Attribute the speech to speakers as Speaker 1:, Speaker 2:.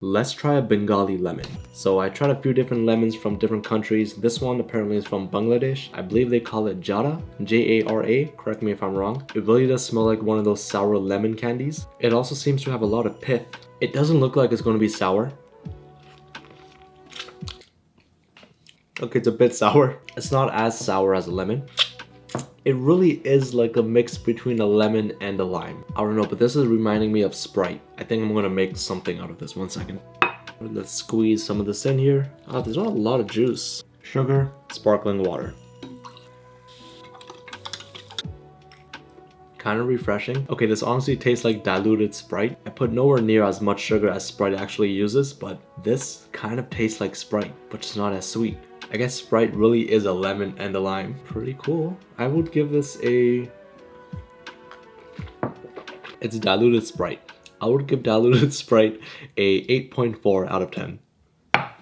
Speaker 1: Let's try a Bengali lemon. So I tried a few different lemons from different countries. This one apparently is from Bangladesh. I believe they call it Jara, Jara, correct me if I'm wrong. It really does smell like one of those sour lemon candies. It also seems to have a lot of pith. It doesn't look like it's going to be sour. Okay, it's a bit sour. It's not as sour as a lemon. It really is like a mix between a lemon and a lime. I don't know, but this is reminding me of Sprite. I think I'm gonna make something out of this. 1 second. Let's squeeze some of this in here. Ah, there's not a lot of juice. Sugar, sparkling water. Kind of refreshing. Okay, this honestly tastes like diluted Sprite. I put nowhere near as much sugar as Sprite actually uses, but this kind of tastes like Sprite, but it's not as sweet. I guess Sprite really is a lemon and a lime. Pretty cool. I would give this a... It's diluted Sprite. I would give diluted Sprite a 8.4 out of 10.